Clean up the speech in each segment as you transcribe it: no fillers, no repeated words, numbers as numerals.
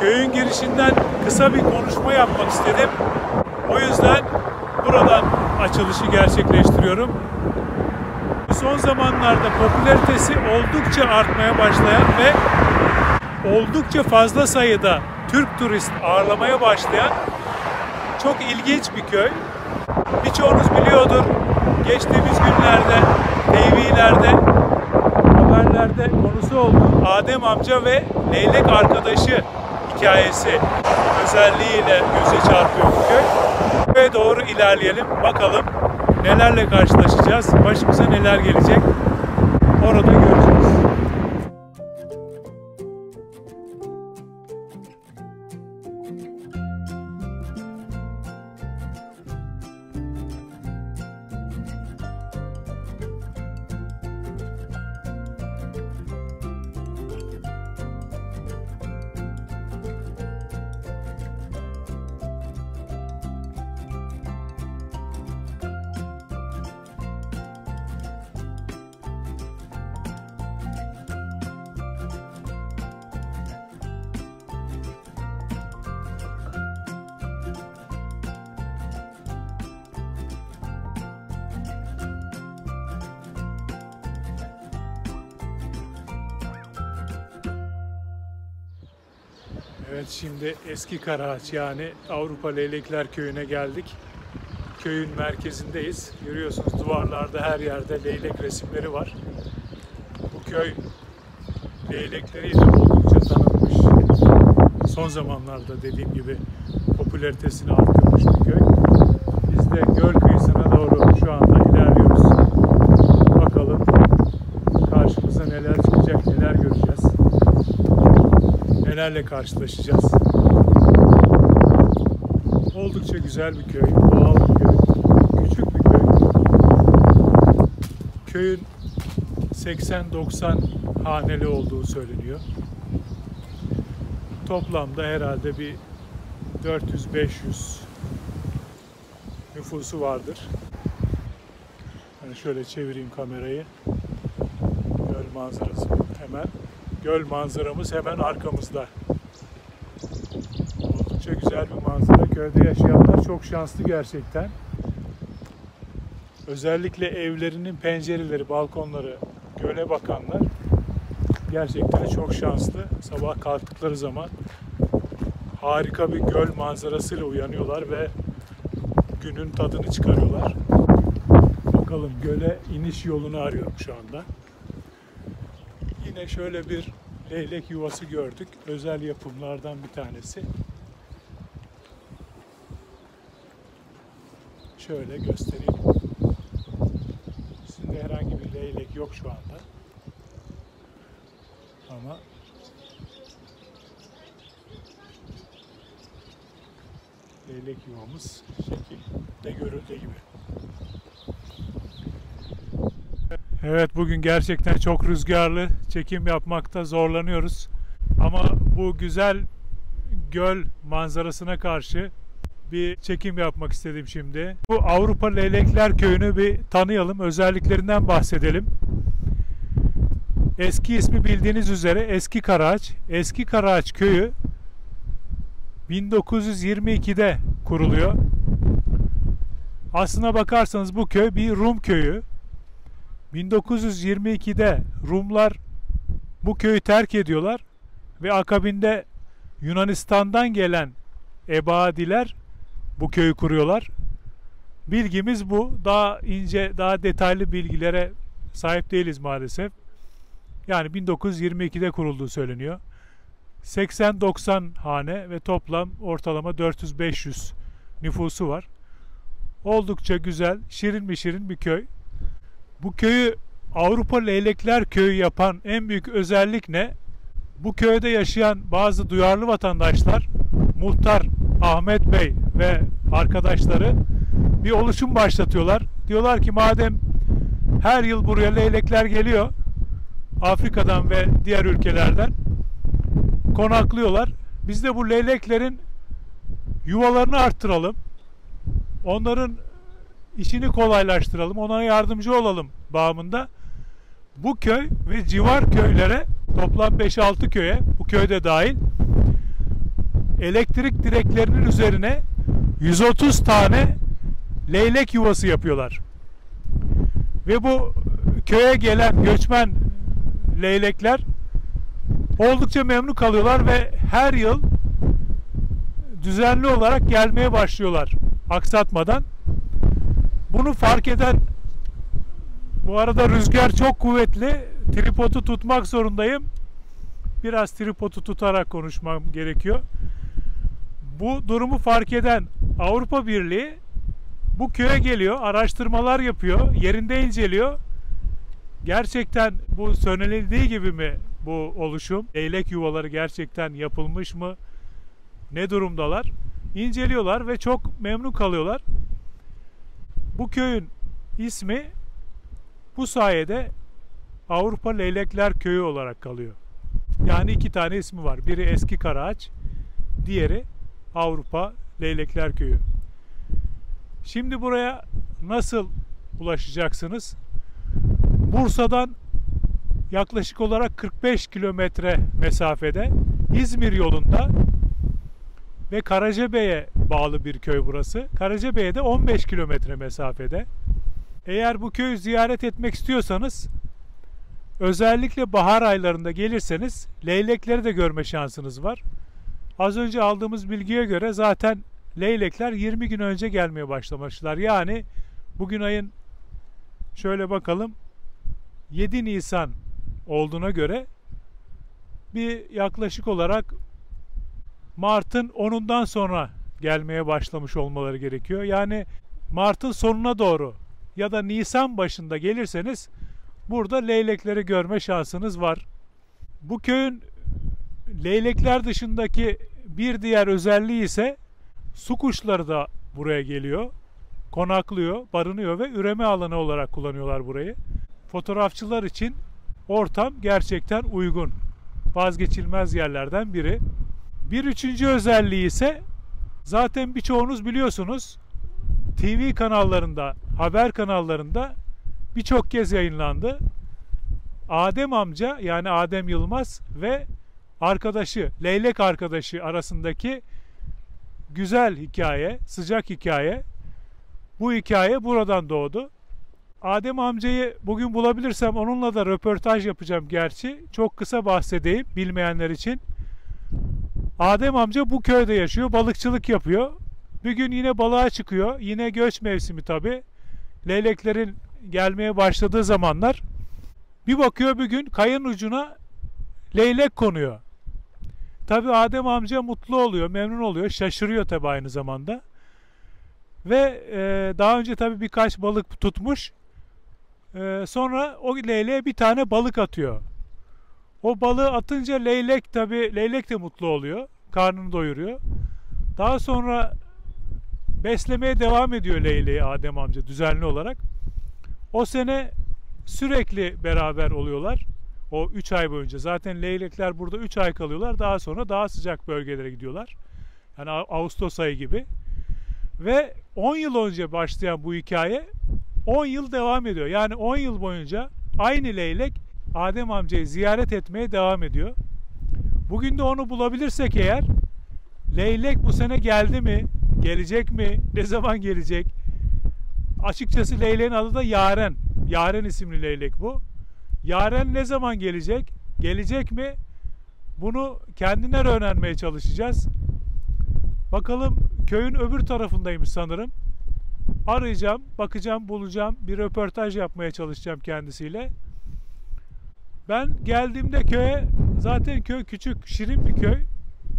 Köyün girişinden kısa bir konuşma yapmak istedim. O yüzden buradan açılışı gerçekleştiriyorum. Son zamanlarda popülaritesi oldukça artmaya başlayan ve oldukça fazla sayıda Türk turist ağırlamaya başlayan çok ilginç bir köy. Birçoğunuz biliyordur. Geçtiğimiz günlerde, TV'lerde, haberlerde konusu oldu. Adem amca ve leylek arkadaşı hikayesi özelliğiyle göze çarpıyor bu köy. Köye doğru ilerleyelim. Bakalım nelerle karşılaşacağız, başımıza neler gelecek. Orada göreceğiz. Evet, şimdi Eski Karaağaç yani Avrupa Leylekler Köyü'ne geldik. Köyün merkezindeyiz. Görüyorsunuz duvarlarda her yerde leylek resimleri var. Bu köy leylekleriyle oldukça tanınmış. Son zamanlarda dediğim gibi popülaritesini arttırmış bir köy. Biz de göl kıyısına doğru şu anda ilerliyoruz. Bakalım karşımıza neler çıkacak, neler göreceğiz. Nelerle karşılaşacağız. Oldukça güzel bir köy, doğal bir köy, küçük bir köy. Köyün 80-90 haneli olduğu söyleniyor. Toplamda herhalde bir 400-500 nüfusu vardır. Yani şöyle çevireyim kamerayı. Göl manzarası hemen. Göl manzaramız hemen arkamızda. Oldukça güzel bir manzara. Köyde yaşayanlar çok şanslı gerçekten. Özellikle evlerinin pencereleri, balkonları göle bakanlar gerçekten çok şanslı. Sabah kalktıkları zaman harika bir göl manzarasıyla uyanıyorlar ve günün tadını çıkarıyorlar. Bakalım göle iniş yolunu arıyorum şu anda. Yine şöyle bir leylek yuvası gördük. Özel yapımlardan bir tanesi. Şöyle göstereyim. Üstünde herhangi bir leylek yok şu anda. Ama leylek yuvamız şekilde görüldüğü gibi. Evet, bugün gerçekten çok rüzgarlı. Çekim yapmakta zorlanıyoruz. Ama bu güzel göl manzarasına karşı bir çekim yapmak istedim şimdi. Bu Avrupa Leylekler Köyü'nü bir tanıyalım. Özelliklerinden bahsedelim. Eski ismi bildiğiniz üzere Eski Karaağaç. Eski Karaağaç Köyü 1922'de kuruluyor. Aslına bakarsanız bu köy bir Rum köyü. 1922'de Rumlar bu köyü terk ediyorlar ve akabinde Yunanistan'dan gelen Ebadiler bu köyü kuruyorlar. Bilgimiz bu. Daha ince, daha detaylı bilgilere sahip değiliz maalesef. Yani 1922'de kurulduğu söyleniyor. 80-90 hane ve toplam ortalama 400-500 nüfusu var. Oldukça güzel, şirin bir köy. Bu köyü Avrupa Leylekler Köyü yapan en büyük özellik ne? Bu köyde yaşayan bazı duyarlı vatandaşlar, Muhtar Ahmet Bey ve arkadaşları bir oluşum başlatıyorlar. Diyorlar ki madem her yıl buraya leylekler geliyor, Afrika'dan ve diğer ülkelerden konaklıyorlar. Biz de bu leyleklerin yuvalarını arttıralım. Onların işini kolaylaştıralım, ona yardımcı olalım bağımında. Bu köy ve civar köylere, toplam 5-6 köye, bu köyde dahil, elektrik direklerinin üzerine 130 tane leylek yuvası yapıyorlar. Ve bu köye gelen göçmen leylekler oldukça memnun kalıyorlar ve her yıl düzenli olarak gelmeye başlıyorlar aksatmadan. Bunu fark eden, bu arada rüzgar çok kuvvetli, tripodu tutmak zorundayım. Biraz tripodu tutarak konuşmam gerekiyor. Bu durumu fark eden Avrupa Birliği bu köye geliyor, araştırmalar yapıyor, yerinde inceliyor. Gerçekten bu söylenildiği gibi mi bu oluşum? Leylek yuvaları gerçekten yapılmış mı? Ne durumdalar? İnceliyorlar ve çok memnun kalıyorlar. Bu köyün ismi bu sayede Avrupa Leylekler Köyü olarak kalıyor. Yani iki tane ismi var. Biri Eski Karaağaç, diğeri Avrupa Leylekler Köyü. Şimdi buraya nasıl ulaşacaksınız? Bursa'dan yaklaşık olarak 45 kilometre mesafede İzmir yolunda ve Karacabey'e bağlı bir köy burası. Karacabey'e de 15 kilometre mesafede. Eğer bu köyü ziyaret etmek istiyorsanız, özellikle bahar aylarında gelirseniz leylekleri de görme şansınız var. Az önce aldığımız bilgiye göre zaten leylekler 20 gün önce gelmeye başlamışlar. Yani bugün ayın, şöyle bakalım, 7 Nisan olduğuna göre bir yaklaşık olarak Mart'ın 10'undan sonra gelmeye başlamış olmaları gerekiyor. Yani Mart'ın sonuna doğru ya da Nisan başında gelirseniz burada leylekleri görme şansınız var. Bu köyün leylekler dışındaki bir diğer özelliği ise su kuşları da buraya geliyor, konaklıyor, barınıyor ve üreme alanı olarak kullanıyorlar burayı. Fotoğrafçılar için ortam gerçekten uygun. Vazgeçilmez yerlerden biri. Bir üçüncü özelliği ise zaten birçoğunuz biliyorsunuz, TV kanallarında, haber kanallarında birçok kez yayınlandı. Adem amca, yani Adem Yılmaz ve arkadaşı, leylek arkadaşı arasındaki güzel hikaye, sıcak hikaye. Bu hikaye buradan doğdu. Adem amcayı bugün bulabilirsem onunla da röportaj yapacağım gerçi. Çok kısa bahsedeyim bilmeyenler için. Adem amca bu köyde yaşıyor, balıkçılık yapıyor. Bir gün yine balığa çıkıyor. Yine göç mevsimi tabii. Leyleklerin gelmeye başladığı zamanlar. Bir bakıyor bir gün kayın ucuna leylek konuyor. Tabii Adem amca mutlu oluyor, memnun oluyor, şaşırıyor tabii aynı zamanda. Ve daha önce tabii birkaç balık tutmuş. Sonra o leyleğe bir tane balık atıyor. O balığı atınca leylek, tabii leylek de mutlu oluyor, karnını doyuruyor. Daha sonra beslemeye devam ediyor leyleği Adem amca düzenli olarak. O sene sürekli beraber oluyorlar. O 3 ay boyunca. Zaten leylekler burada 3 ay kalıyorlar. Daha sonra daha sıcak bölgelere gidiyorlar. Yani Ağustos ayı gibi. Ve 10 yıl önce başlayan bu hikaye 10 yıl devam ediyor. Yani 10 yıl boyunca aynı leylek Adem amcayı ziyaret etmeye devam ediyor. Bugün de onu bulabilirsek eğer, leylek bu sene geldi mi? Gelecek mi? Ne zaman gelecek? Açıkçası leyleğin adı da Yaren. Yaren isimli leylek bu. Yaren ne zaman gelecek? Gelecek mi? Bunu kendinden öğrenmeye çalışacağız. Bakalım, köyün öbür tarafındaymış sanırım. Arayacağım, bakacağım, bulacağım. Bir röportaj yapmaya çalışacağım kendisiyle. Ben geldiğimde köye, zaten köy küçük, şirin bir köy.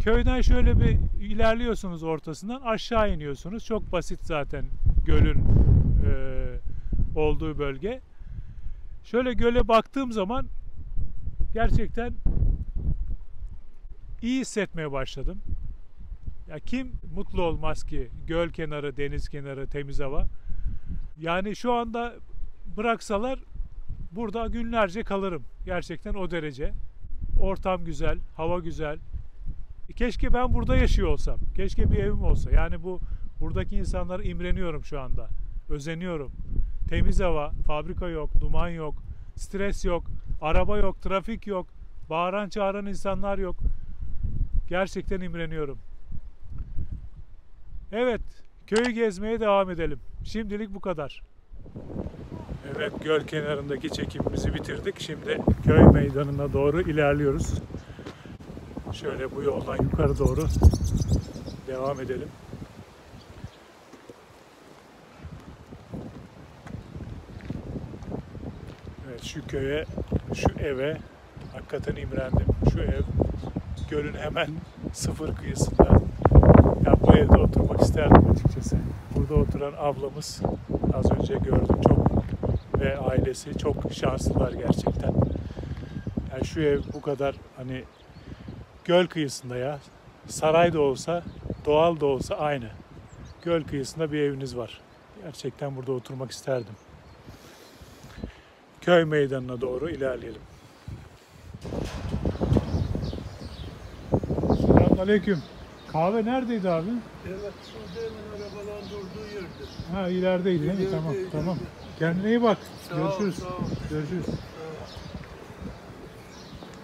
Köyden şöyle bir ilerliyorsunuz, ortasından aşağı iniyorsunuz. Çok basit zaten gölün olduğu bölge. Şöyle göle baktığım zaman gerçekten iyi hissetmeye başladım. Ya kim mutlu olmaz ki göl kenarı, deniz kenarı, temiz hava. Yani şu anda bıraksalar burada günlerce kalırım. Gerçekten o derece. Ortam güzel, hava güzel. Keşke ben burada yaşıyor olsam. Keşke bir evim olsa. Yani buradaki insanlara imreniyorum şu anda. Özeniyorum. Temiz hava, fabrika yok, duman yok, stres yok, araba yok, trafik yok, bağıran çağıran insanlar yok. Gerçekten imreniyorum. Evet, köyü gezmeye devam edelim. Şimdilik bu kadar. Evet, göl kenarındaki çekimimizi bitirdik. Şimdi köy meydanına doğru ilerliyoruz. Şöyle bu yoldan yukarı doğru devam edelim. Evet, şu köye, şu eve hakikaten imrendim. Şu ev gölün hemen sıfır kıyısında. Ya bu evde oturmak isterdim açıkçası. Burada oturan ablamız az önce gördüm, çok ve ailesi çok şanslılar gerçekten. Yani şu ev bu kadar hani göl kıyısında ya. Saray da olsa, doğal da olsa aynı. Göl kıyısında bir eviniz var. Gerçekten burada oturmak isterdim. Köy meydanına doğru ilerleyelim. Selamünaleyküm. Kahve neredeydi abi? Evet, şurada hemen arabaların durduğu yerde. Ha, ilerideydi değil mi? Tamam, tamam. Kendine iyi bak. Görüşürüz. Sağ ol. Görüşürüz.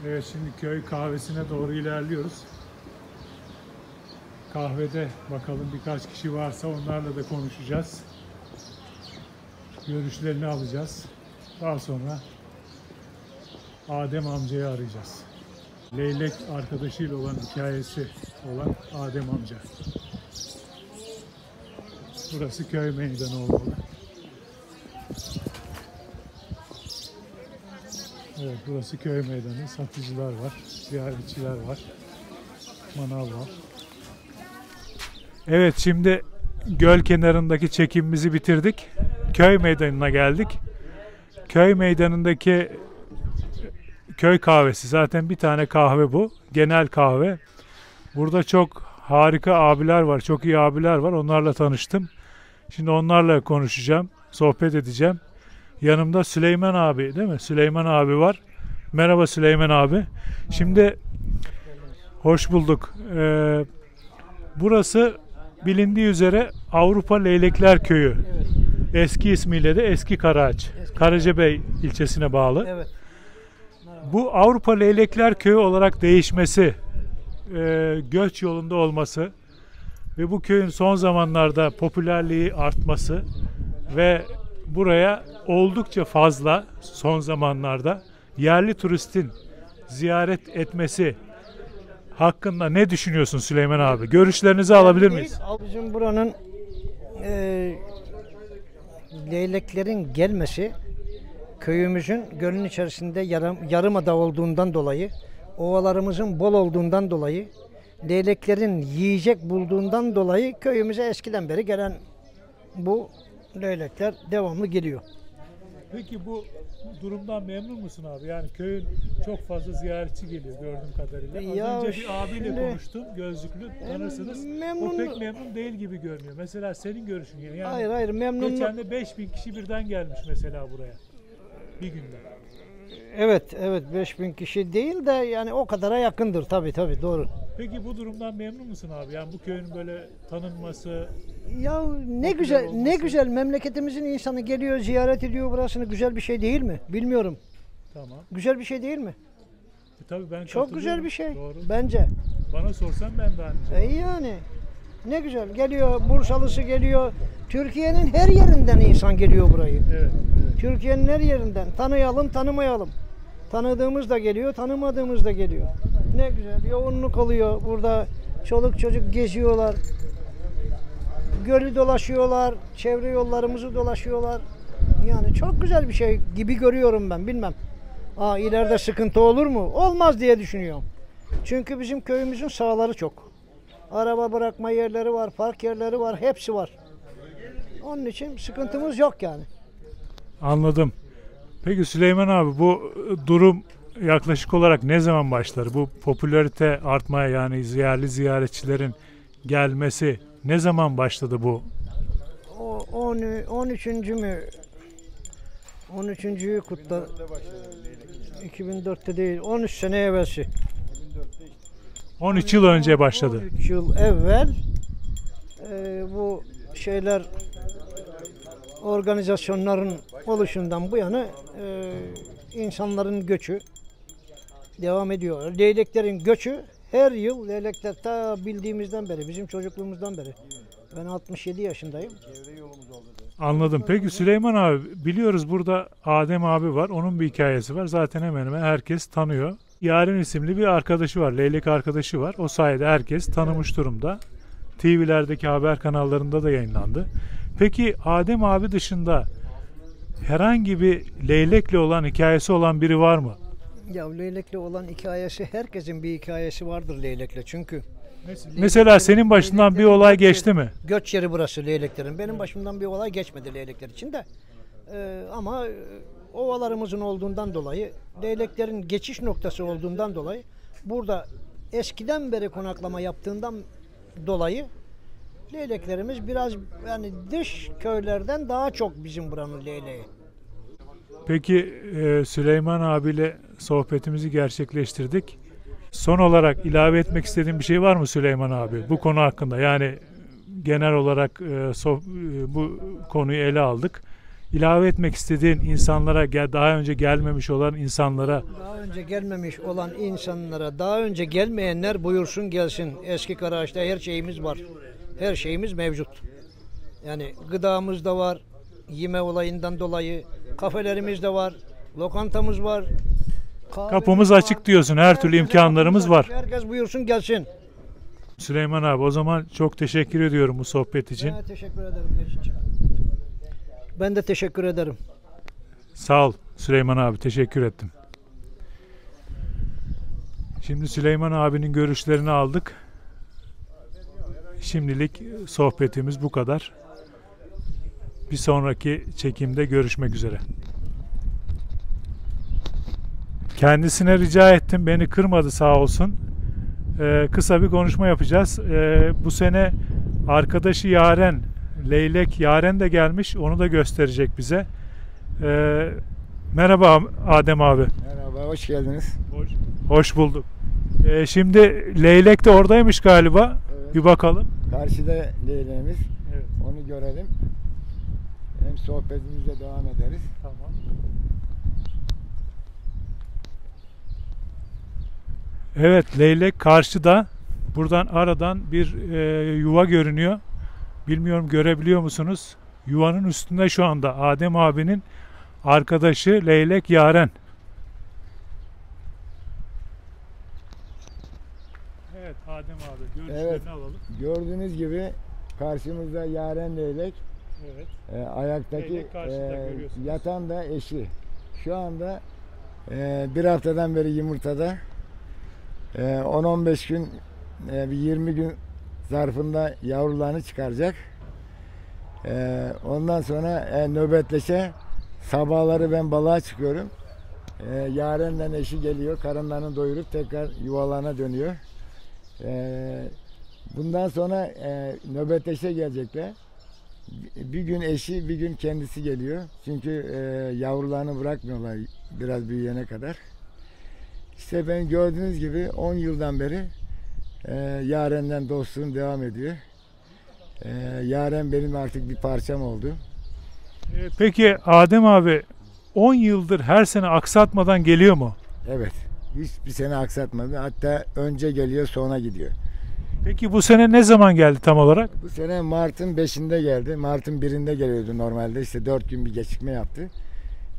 Evet, şimdi köy kahvesine doğru ilerliyoruz. Kahvede bakalım birkaç kişi varsa onlarla da konuşacağız. Görüşlerini alacağız. Daha sonra Adem amcayı arayacağız. Leylek arkadaşıyla olan hikayesi olan Adem amca. Burası köy meydanı olmalı. Evet, burası köy meydanı. Satıcılar var, ziyaretçiler var, manav var. Evet, şimdi göl kenarındaki çekimimizi bitirdik. Köy meydanına geldik. Köy meydanındaki köy kahvesi. Zaten bir tane kahve bu. Genel kahve. Burada çok harika abiler var. Çok iyi abiler var. Onlarla tanıştım. Şimdi onlarla konuşacağım. Sohbet edeceğim. Yanımda Süleyman abi, değil mi? Süleyman abi var. Merhaba Süleyman abi. Şimdi hoş bulduk. Burası bilindiği üzere Avrupa Leylekler Köyü. Evet. Eski ismiyle de Eski Karaağaç. Karacabey ilçesine bağlı. Evet. Bu Avrupa Leylekler Köyü olarak değişmesi, göç yolunda olması ve bu köyün son zamanlarda popülerliği artması ve buraya oldukça fazla son zamanlarda yerli turistin ziyaret etmesi hakkında ne düşünüyorsun Süleyman abi? Görüşlerinizi alabilir miyiz? Bizim buranın leyleklerin gelmesi köyümüzün gölün içerisinde yarımada olduğundan dolayı, ovalarımızın bol olduğundan dolayı, leyleklerin yiyecek bulduğundan dolayı köyümüze eskiden beri gelen bu leylekler devamlı geliyor. Peki bu durumdan memnun musun abi? Yani köyün çok fazla ziyaretçi geliyor gördüğüm kadarıyla. Ya Az önce bir abiyle şimdi- konuştum, gözlüklü, tanırsınız. memnun- O pek memnun değil gibi görünüyor. Mesela senin görüşün yani. Hayır memnun. Geçen de 5000 kişi birden gelmiş mesela buraya. Bir günde. Evet 5000 kişi değil de yani o kadara yakındır tabii doğru. Peki bu durumdan memnun musun abi? Yani bu köyün böyle tanınması, Ya ne güzel memleketimizin insanı geliyor ziyaret ediyor burasını, güzel bir şey değil mi? Bilmiyorum. tamam. Güzel bir şey değil mi? Tabii ben Çok güzel katılıyorum. bir şey Doğru. bence. Bana sorsan ben de aynı. Yani ne güzel geliyor, Bursalısı geliyor. Türkiye'nin her yerinden insan geliyor burayı. Evet. Türkiye'nin her yerinden. Tanıyalım, tanımayalım. Tanıdığımız da geliyor, tanımadığımız da geliyor. Ne güzel yoğunluk oluyor. Burada çoluk çocuk geziyorlar. Gölü dolaşıyorlar, çevre yollarımızı dolaşıyorlar. Yani çok güzel bir şey gibi görüyorum ben, bilmem. İleride sıkıntı olur mu? Olmaz diye düşünüyorum. Çünkü bizim köyümüzün sahaları çok. Araba bırakma yerleri var, park yerleri var, hepsi var. Onun için sıkıntımız yok yani. Anladım. Peki Süleyman abi, bu durum yaklaşık olarak ne zaman başlar? Bu popülarite artmaya, yani yerli ziyaretçilerin gelmesi ne zaman başladı bu? O 13. mü? 13.'yü kutla. 2004'te değil, 13 sene evvelsi. 13 yıl önce başladı. 13 yıl evvel bu şeyler, organizasyonların oluşundan bu yana insanların göçü devam ediyor. Leyleklerin göçü her yıl, leylekler ta bildiğimizden beri, bizim çocukluğumuzdan beri Ben 67 yaşındayım. Anladım. Peki Süleyman abi, biliyoruz burada Adem abi var. Onun bir hikayesi var. Zaten hemen hemen herkes tanıyor. Yaren isimli bir arkadaşı var. Leylek arkadaşı var. O sayede herkes tanımış durumda. TV'lerdeki haber kanallarında da yayınlandı. Peki Adem abi dışında herhangi bir leylekle olan hikayesi olan biri var mı? Ya leylekle olan hikayesi, herkesin bir hikayesi vardır leylekle. Çünkü Mesela senin başından bir olay geçti mi? göç yeri burası leyleklerin. Benim başımdan bir olay geçmedi leylekler için de. Ama ovalarımızın olduğundan dolayı, leyleklerin geçiş noktası olduğundan dolayı, burada eskiden beri konaklama yaptığından dolayı leyleklerimiz biraz, yani dış köylerden daha çok bizim buranın leyleği. Peki Süleyman abiyle sohbetimizi gerçekleştirdik. Son olarak ilave etmek istediğin bir şey var mı Süleyman abi bu konu hakkında? Yani genel olarak bu konuyu ele aldık. İlave etmek istediğin insanlara, daha önce gelmemiş olan insanlara, Daha önce gelmemiş olan insanlara, daha önce gelmeyenler buyursun gelsin. Eski Karaağaç'ta her şeyimiz var. Her şeyimiz mevcut. Yani gıdamız da var. Yeme olayından dolayı kafelerimiz de var. Lokantamız var. kapımız açık diyorsun. Her türlü imkanlarımız var. Herkes buyursun gelsin. Süleyman abi, o zaman çok teşekkür ediyorum bu sohbet için. Ben teşekkür ederim Mecit'ciğim. Ben de teşekkür ederim. Sağ ol Süleyman abi, teşekkür ettim. Şimdi Süleyman abinin görüşlerini aldık. Şimdilik sohbetimiz bu kadar. Bir sonraki çekimde görüşmek üzere. Kendisine rica ettim, beni kırmadı sağ olsun. Kısa bir konuşma yapacağız. Bu sene arkadaşı Yaren, Leylek Yaren de gelmiş. Onu da gösterecek bize. Merhaba Adem abi. Merhaba, hoş geldiniz. Hoş bulduk. Şimdi Leylek de oradaymış galiba. Evet. Bir bakalım. Karşıda leyleğimiz. Evet. Onu görelim. Hem sohbetimize devam ederiz. Tamam. Evet, leylek karşıda. Buradan aradan bir yuva görünüyor. Bilmiyorum, görebiliyor musunuz? Yuvanın üstünde şu anda Adem abinin arkadaşı Leylek Yaren. Evet Adem abi, görüşlerini Evet. alalım. Gördüğünüz gibi karşımızda Yaren leylek. Evet. Ayaktaki Leylek karşıda görüyorsunuz. yatan da eşi. Şu anda bir haftadan beri yumurtada. 10-15 gün, bir 20 gün zarfında yavrularını çıkaracak. Ondan sonra nöbetleşe sabahları ben balığa çıkıyorum. Yaren'le eşi geliyor, karınlarını doyurup tekrar yuvalarına dönüyor. Bundan sonra nöbetleşe gelecekler. Bir gün eşi, bir gün kendisi geliyor. Çünkü yavrularını bırakmıyorlar biraz büyüyene kadar. İşte ben gördüğünüz gibi 10 yıldan beri Yaren'le dostluğum devam ediyor. Yaren benim artık bir parçam oldu. Peki Adem abi, 10 yıldır her sene aksatmadan geliyor mu? Evet. Hiçbir sene aksatmadı. Hatta önce geliyor, sonra gidiyor. Peki bu sene ne zaman geldi tam olarak? Bu sene Mart'ın 5'inde geldi. Mart'ın 1'inde geliyordu normalde. İşte 4 gün bir gecikme yaptı.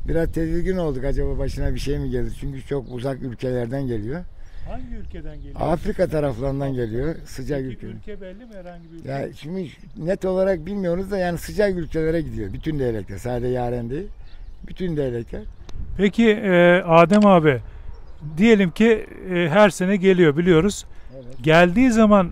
Biraz tedirgin olduk, acaba başına bir şey mi gelir? Çünkü çok uzak ülkelerden geliyor. Hangi ülkeden geliyor? Afrika taraflarından geliyor. Sıcak Peki ülke. ülke belli mi, herhangi bir ülke? Ya şimdi net olarak bilmiyoruz da yani sıcak ülkelere gidiyor. Bütün leylekler. Sadece Yaren değil. Bütün leylekler. Peki Adem abi, diyelim ki her sene geliyor, biliyoruz. Evet. Geldiği zaman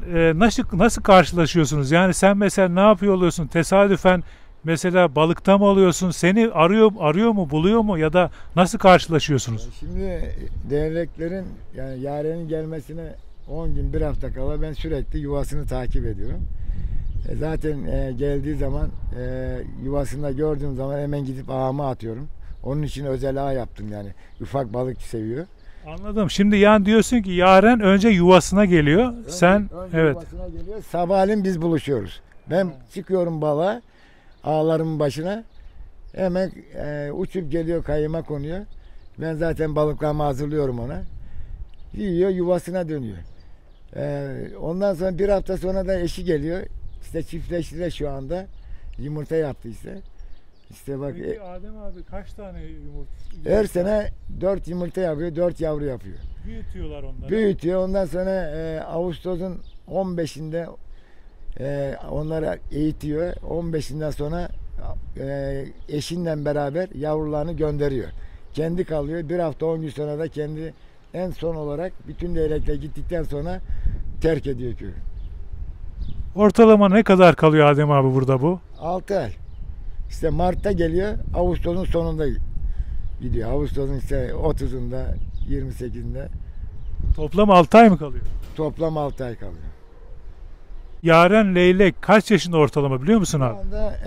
nasıl karşılaşıyorsunuz? Yani sen mesela ne yapıyor oluyorsun? Tesadüfen mesela balıkta mı oluyorsun? Seni arıyor mu, buluyor mu, ya da nasıl karşılaşıyorsunuz? Şimdi leyleklerin, yani Yaren'in gelmesine 10 gün, bir hafta kala ben sürekli yuvasını takip ediyorum. Zaten geldiği zaman yuvasında gördüğüm zaman hemen gidip ağıma atıyorum. Onun için özel ağ yaptım yani. Ufak balık seviyor. Anladım. Şimdi yani diyorsun ki Yaren önce yuvasına geliyor. Sen Önce evet. yuvasına geliyor. Sabahleyin biz buluşuyoruz. Ben çıkıyorum balığa, ağlarımın başına. Hemen uçup geliyor, kayıma konuyor. Ben zaten balıklarımı hazırlıyorum ona. Yiyor, yuvasına dönüyor. Ondan sonra bir hafta sonra da eşi geliyor. İşte çiftleşti de şu anda yumurta yaptı işte. İşte bak Peki Adem abi kaç tane yumurta? her sene 4 yumurta yapıyor, 4 yavru yapıyor. Büyütüyorlar onları. Büyütüyor. Ondan sonra Ağustos'un 15'inde onları eğitiyor. 15'inden sonra eşinden beraber yavrularını gönderiyor. Kendi kalıyor. Bir hafta 10 gün sonra da kendi en son olarak bütün leylekler gittikten sonra terk ediyor köyü. Ortalama ne kadar kalıyor Adem abi burada bu? 6 ay. İşte Mart'ta geliyor. Ağustos'un sonunda gidiyor. Ağustos'un işte 30'unda 28'inde Toplam 6 ay mı kalıyor? toplam 6 ay kalıyor. Yaren leylek kaç yaşında ortalama biliyor musun Şu abi? anda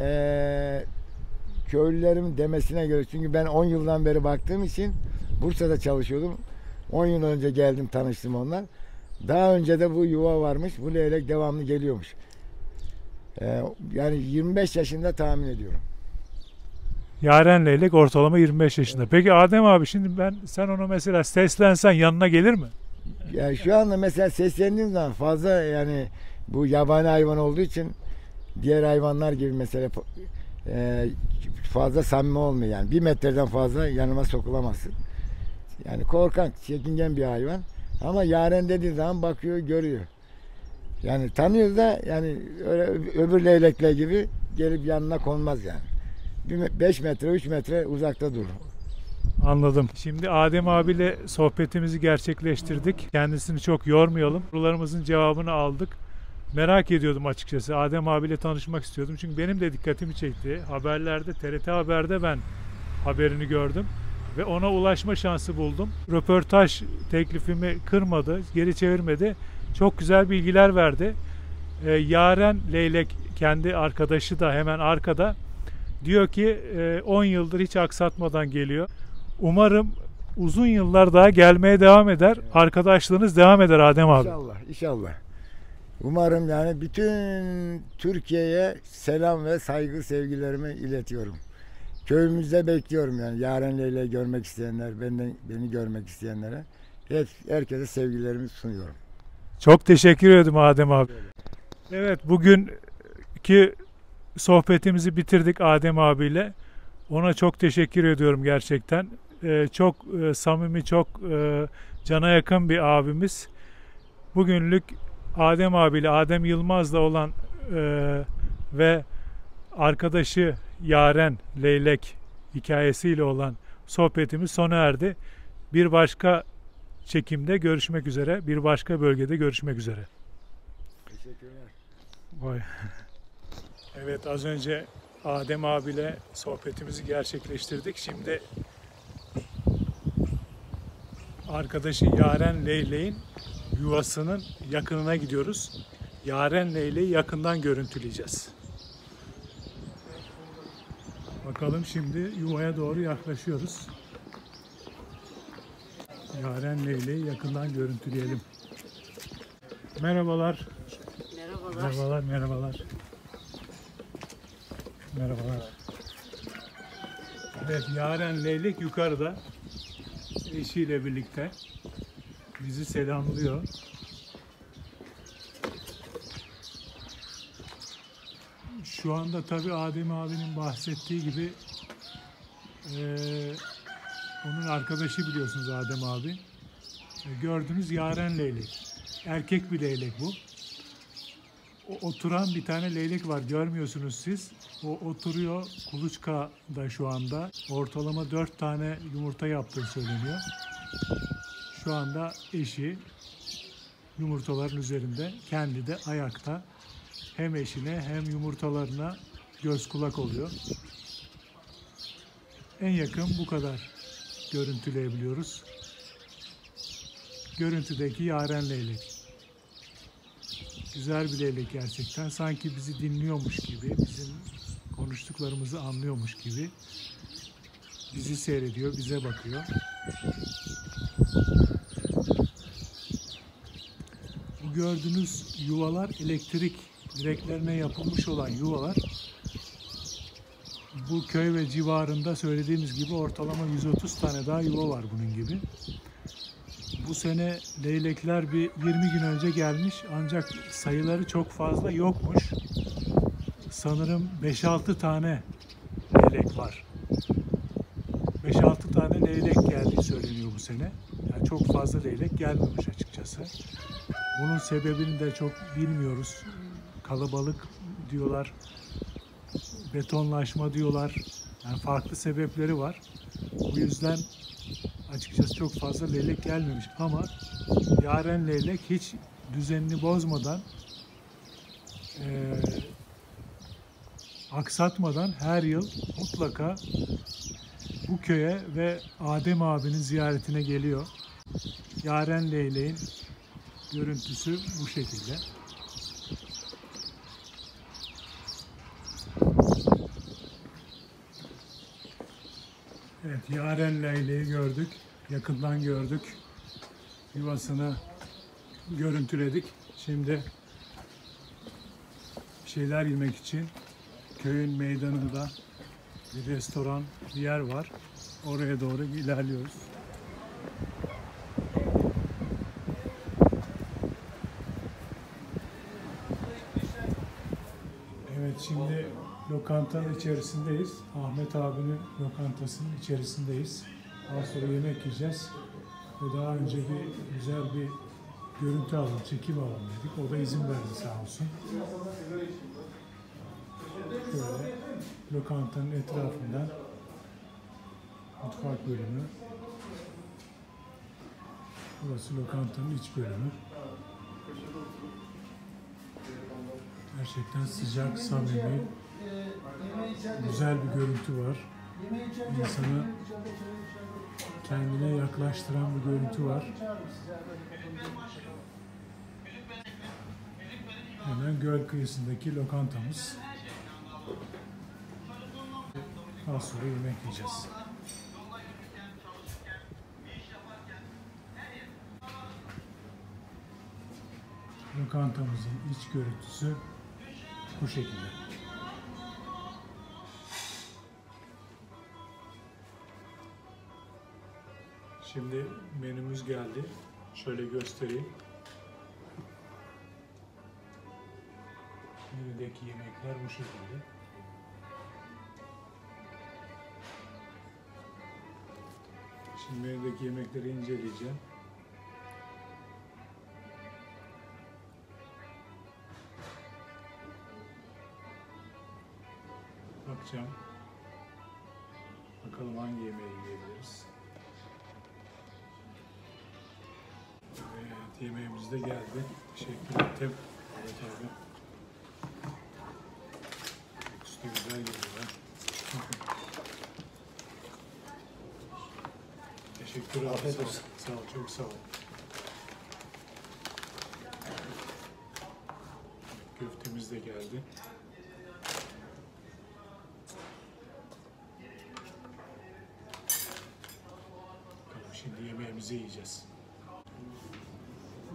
köylülerin demesine göre, çünkü ben 10 yıldan beri baktığım için Bursa'da çalışıyordum. 10 yıl önce geldim, tanıştım onlar. Daha önce de bu yuva varmış. Bu leylek devamlı geliyormuş. Yani 25 yaşında tahmin ediyorum. Yaren leylek ortalama 25 yaşında. Peki Adem abi şimdi sen ona mesela seslensen yanına gelir mi? Yani şu anda mesela seslendiğim zaman fazla, yani bu yabani hayvan olduğu için diğer hayvanlar gibi mesela fazla samimi olmuyor yani. 1 metreden fazla yanıma sokulamazsın. Yani korkak, çekingen bir hayvan. Ama Yaren dediği zaman bakıyor, görüyor. Yani tanıyor da, yani öyle öbür leylekler gibi gelip yanına konmaz yani. 5 metre, 3 metre uzakta durur. Anladım. Şimdi Adem abiyle sohbetimizi gerçekleştirdik. Kendisini çok yormayalım. Sorularımızın cevabını aldık. Merak ediyordum açıkçası. Adem abiyle tanışmak istiyordum. Çünkü benim de dikkatimi çekti. Haberlerde, TRT Haber'de ben haberini gördüm. Ve ona ulaşma şansı buldum. Röportaj teklifimi kırmadı, geri çevirmedi. Çok güzel bilgiler verdi. Yaren leylek, kendi arkadaşı da hemen arkada. Diyor ki 10 yıldır hiç aksatmadan geliyor. Umarım uzun yıllar daha gelmeye devam eder. Arkadaşlığınız devam eder Adem abi. İnşallah, inşallah. Umarım, yani bütün Türkiye'ye selam ve saygı sevgilerimi iletiyorum. Köyümüzde bekliyorum yani. Yaren leyleği görmek isteyenler, beni görmek isteyenlere herkese sevgilerimi sunuyorum. Çok teşekkür ederim Adem abi. Evet, bugünkü sohbetimizi bitirdik Adem abiyle. Ona çok teşekkür ediyorum gerçekten. Çok samimi, çok cana yakın bir abimiz. Bugünlük Adem abiyle, Adem Yılmaz'la olan ve arkadaşı Yaren leylek hikayesiyle olan sohbetimiz sona erdi. Bir başka çekimde görüşmek üzere, bir başka bölgede görüşmek üzere. Teşekkürler. Vay. Evet, az önce Adem abiyle sohbetimizi gerçekleştirdik. Şimdi arkadaşı Yaren leyleğin yuvasının yakınına gidiyoruz. Yaren leyleği yakından görüntüleyeceğiz. Bakalım, şimdi yuvaya doğru yaklaşıyoruz. Yaren leyleği yakından görüntüleyelim. Merhabalar. Merhabalar. Merhabalar, merhabalar. Merhabalar. Evet, Yaren leylek yukarıda eşiyle birlikte bizi selamlıyor. Şu anda tabii Adem abinin bahsettiği gibi onun arkadaşı, biliyorsunuz Adem abi. Gördüğünüz Yaren leylek. Erkek bir leylek bu. O oturan bir tane leylek var, görmüyorsunuz siz. O oturuyor kuluçkada şu anda. Ortalama 4 tane yumurta yaptığı söyleniyor. Şu anda eşi yumurtaların üzerinde, kendi de ayakta. Hem eşine hem yumurtalarına göz kulak oluyor. En yakın bu kadar görüntüleyebiliyoruz. Görüntüdeki Yaren leylek. Güzel bir leylek gerçekten. Sanki bizi dinliyormuş gibi, bizim konuştuklarımızı anlıyormuş gibi. Bizi seyrediyor, bize bakıyor. Bu gördüğünüz yuvalar elektrik direklerine yapılmış olan yuvalar. Bu köy ve civarında söylediğimiz gibi ortalama 130 tane daha yuva var bunun gibi. Bu sene leylekler bir 20 gün önce gelmiş, ancak sayıları çok fazla yokmuş. sanırım 5-6 tane leylek var. 5-6 tane leylek geldiği söyleniyor bu sene. Yani çok fazla leylek gelmemiş açıkçası. Bunun sebebini de çok bilmiyoruz. Kalabalık diyorlar, betonlaşma diyorlar. Yani farklı sebepleri var. Bu yüzden açıkçası çok fazla leylek gelmemiş ama yaren leylek hiç düzenini bozmadan, aksatmadan her yıl mutlaka bu köye ve Adem abinin ziyaretine geliyor. Yaren leyleğin görüntüsü bu şekilde. Evet, yaren leyleği gördük. Yakından gördük. Yuvasını görüntüledik. Şimdi bir şeyler yemek için köyün meydanında bir restoran, bir yer var. Oraya doğru ilerliyoruz. Evet, şimdi lokantanın içerisindeyiz. Ahmet abinin lokantasının içerisindeyiz. Daha sonra yemek yiyeceğiz. Ve daha önce bir güzel bir görüntü alalım, çekim alalım dedik. O da izin verdi sağ olsun. Şöyle lokantanın etrafından mutfak bölümü. Burası lokantanın iç bölümü. Gerçekten sıcak, samimi, güzel bir görüntü var. İnsanı kendine yaklaştıran bir görüntü var. Hemen göl kıyısındaki lokantamız. Daha sonra yemek yiyeceğiz. Lokantamızın iç görüntüsü bu şekilde. Şimdi menümüz geldi. Şöyle göstereyim. Menüdeki yemekler bu şekilde. Şimdi menüdeki yemekleri inceleyeceğim. Bakacağım. Bakalım hangi yemeği yiyebiliriz. Evet, yemeğimiz de geldi. Teşekkür ettim. Evet abi. Kokusu da güzel geliyor. Teşekkür ederim. Afiyet olsun. Sağ ol, çok sağ ol. Köftemiz de geldi. Tamam, şimdi yemeğimizi yiyeceğiz.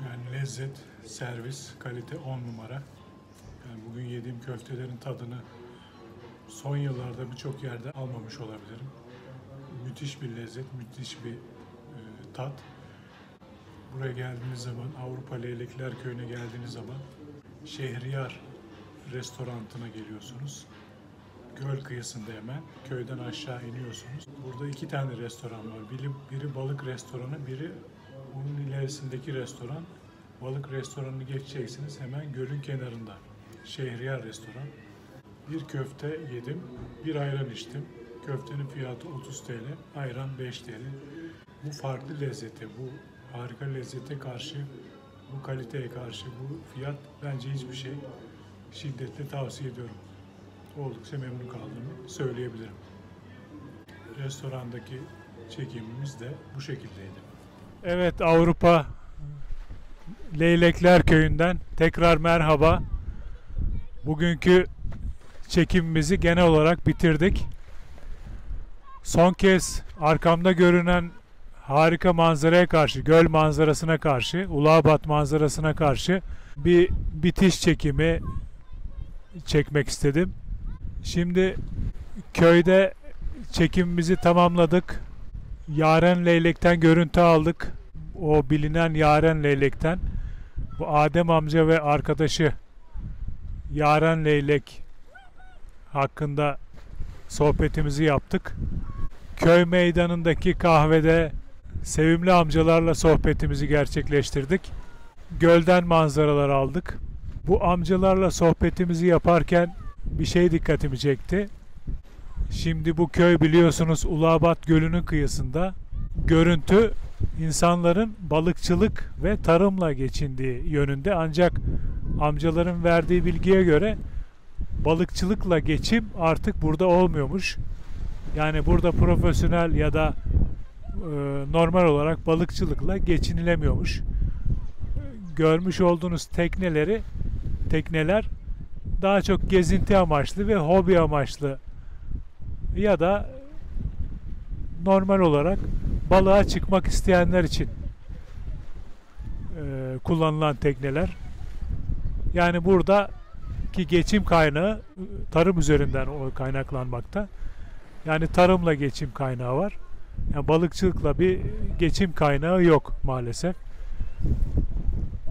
Yani lezzet, servis, kalite 10 numara. Yani bugün yediğim köftelerin tadını son yıllarda birçok yerde almamış olabilirim. Müthiş bir lezzet, müthiş bir tat. Buraya geldiğiniz zaman, Avrupa Leylekler Köyü'ne geldiğiniz zaman Şehriyar restorantına geliyorsunuz. Göl kıyısında hemen, köyden aşağı iniyorsunuz. Burada 2 tane restoran var. Biri balık restoranı, biri onun ilerisindeki restoran. Balık restoranını geçeceksiniz hemen gölün kenarında. Şehriyar restoran. Bir köfte yedim, bir ayran içtim. Köftenin fiyatı 30 TL, ayran 5 TL. Bu farklı lezzete, bu harika lezzete karşı, bu kaliteye karşı, bu fiyat bence hiçbir şey. Şiddetle tavsiye ediyorum. Oldukça memnun kaldığımı söyleyebilirim. Restorandaki çekimimiz de bu şekildeydi. Evet, Avrupa Leylekler Köyü'nden tekrar merhaba. Bugünkü çekimimizi genel olarak bitirdik. Son kez arkamda görünen harika manzaraya karşı, göl manzarasına karşı, Uluabat manzarasına karşı bir bitiş çekimi çekmek istedim. Şimdi köyde çekimimizi tamamladık. Yaren leylekten görüntü aldık. O bilinen yaren leylekten. Bu Adem amca ve arkadaşı yaren leylek hakkında sohbetimizi yaptık. Köy meydanındaki kahvede sevimli amcalarla sohbetimizi gerçekleştirdik. Gölden manzaralar aldık. Bu amcalarla sohbetimizi yaparken bir şey dikkatimi çekti. Şimdi bu köy biliyorsunuz Uluabat Gölü'nün kıyısında. Görüntü insanların balıkçılık ve tarımla geçindiği yönünde, ancak amcaların verdiği bilgiye göre balıkçılıkla geçim artık burada olmuyormuş. Yani burada profesyonel ya da normal olarak balıkçılıkla geçinilemiyormuş. Görmüş olduğunuz tekneler daha çok gezinti amaçlı ve hobi amaçlı ya da normal olarak balığa çıkmak isteyenler için kullanılan tekneler. Yani buradaki geçim kaynağı tarım üzerinden kaynaklanmakta. Yani tarımla geçim kaynağı var. Yani balıkçılıkla bir geçim kaynağı yok maalesef.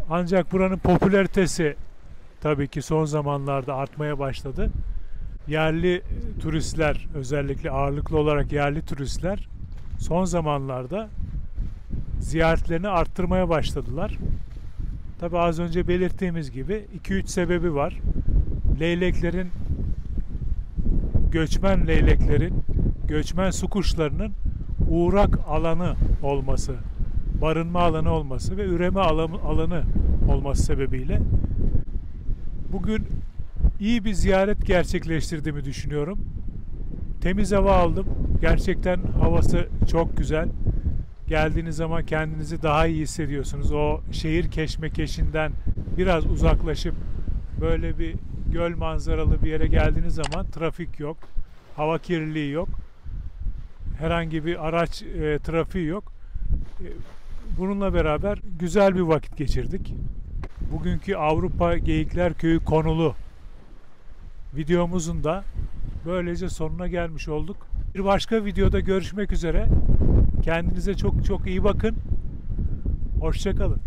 Ancak buranın popülaritesi tabii ki son zamanlarda artmaya başladı. Yerli turistler, özellikle ağırlıklı olarak yerli turistler son zamanlarda ziyaretlerini arttırmaya başladılar. Tabii az önce belirttiğimiz gibi 2-3 sebebi var. Göçmen leyleklerin, göçmen su kuşlarının uğrak alanı olması, barınma alanı olması ve üreme alanı olması sebebiyle bugün iyi bir ziyaret gerçekleştirdiğimi düşünüyorum. Temiz hava aldım. Gerçekten havası çok güzel. Geldiğiniz zaman kendinizi daha iyi hissediyorsunuz. O şehir keşmekeşinden biraz uzaklaşıp böyle bir göl manzaralı bir yere geldiğiniz zaman trafik yok, hava kirliliği yok, herhangi bir araç trafiği yok. Bununla beraber güzel bir vakit geçirdik. Bugünkü Avrupa Geyikler Köyü konulu videomuzun da böylece sonuna gelmiş olduk. Bir başka videoda görüşmek üzere. Kendinize çok çok iyi bakın. Hoşça kalın.